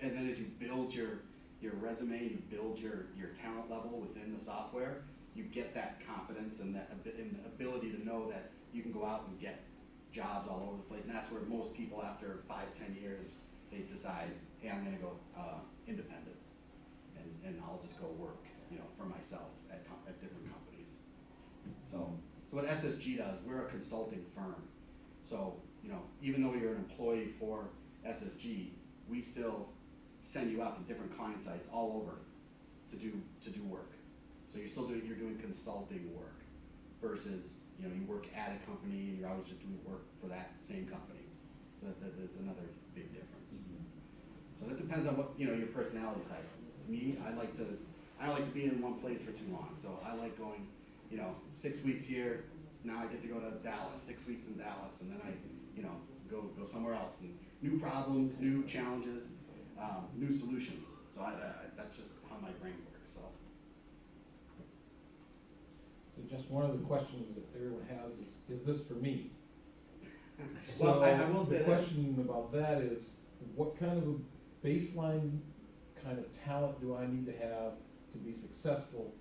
then as you build your resume, you build your talent level within the software, you get that confidence and that and the ability to know that you can go out and get jobs all over the place. And that's where most people after 5-10 years, they decide, hey, I'm gonna go independent and I'll just go work, for myself at different companies. So what SSG does, we're a consulting firm. So, even though you're an employee for SSG, we still send you out to different client sites all over to do work. So you're doing consulting work versus, you work at a company and you're always just doing work for that same company. So that's another big difference. So that depends on what, your personality type. Me, I like to be in one place for too long. So I like going, 6 weeks here, now I get to go to Dallas, 6 weeks in Dallas, and then I, go somewhere else. And new problems, new challenges, new solutions. So that's just how my brain works. So just one of the questions that everyone has is this for me? Well, So I will say the question about that is, what kind of a baseline kind of talent do I need to have to be successful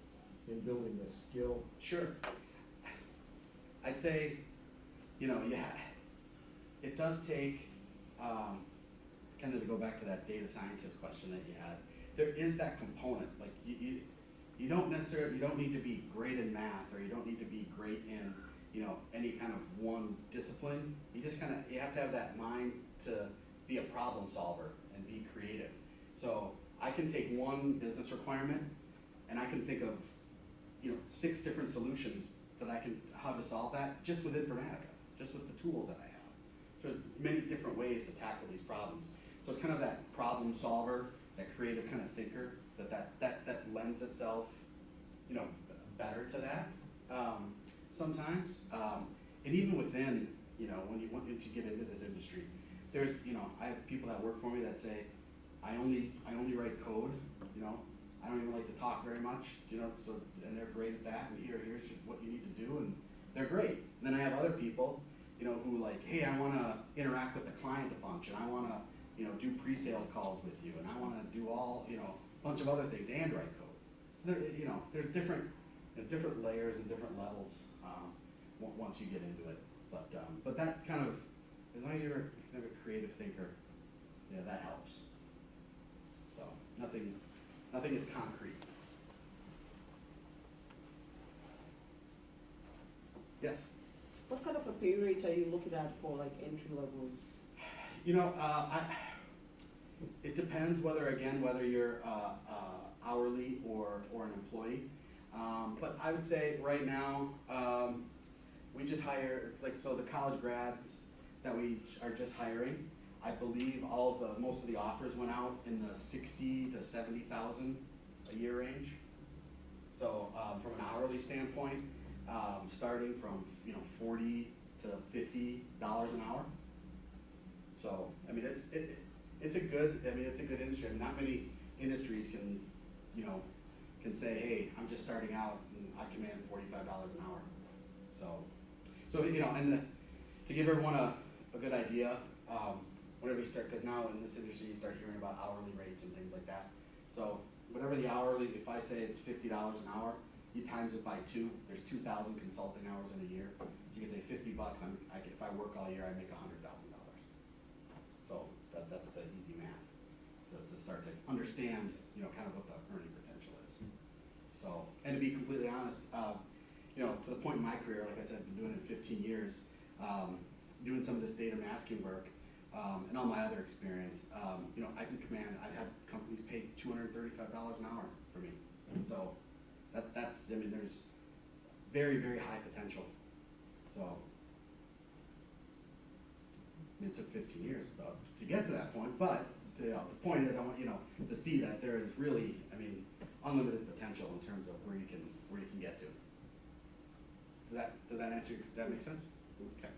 in building this skill? Sure. I'd say, it does take, kind of to go back to that data scientist question that you had, there is that component. Like you don't need to be great in math, or you don't need to be great in, any kind of one discipline. You have to have that mind to be a problem solver and be creative. So I can take one business requirement and I can think of, 6 different solutions that how to solve that just with Informatica, just with the tools that I have. There's many different ways to tackle these problems. So it's kind of that problem solver, that creative kind of thinker, that lends itself, better to that sometimes. And even within, once you get into this industry, there's, I have people that work for me that say, I only write code, I don't even like to talk very much, so, and they're great at that, and here's what you need to do, and they're great. And then I have other people, who like, hey, I want to interact with the client a bunch, and I want to, do pre-sales calls with you, and I want to do all, a bunch of other things, and write code. So there, there's different layers and different levels once you get into it. But that kind of, as long as you're kind of a creative thinker, that helps. So nothing is concrete. Yes? What kind of a pay rate are you looking at for like entry levels? It depends whether you're hourly or an employee. But I would say right now, we just hire, the college grads that we are just hiring, I believe most of the offers went out in the 60 to 70,000 a year range. So from an hourly standpoint, starting from $40 to $50 an hour. So it's a good industry. Not many industries can say, hey, I'm just starting out and I command $45 an hour. So and to give everyone a good idea, whenever you start, because now in this industry you start hearing about hourly rates and things like that. So whatever the hourly, if I say it's $50 an hour, you times it by 2. There's 2,000 consulting hours in a year. So you can say $50. If I work all year, I make $100,000. So that's the easy math. So to start to understand, kind of what the earning potential is. So, and to be completely honest, to the point in my career, like I said, I've been doing it 15 years, doing some of this data masking work, and all my other experience, I can command, I've had companies pay $235 an hour for me. And so there's very, very high potential. So, it took 15 years to get to that point, but the point is I want to see that there is really, unlimited potential in terms of where you can get to. Does that answer? Does that make sense? Okay.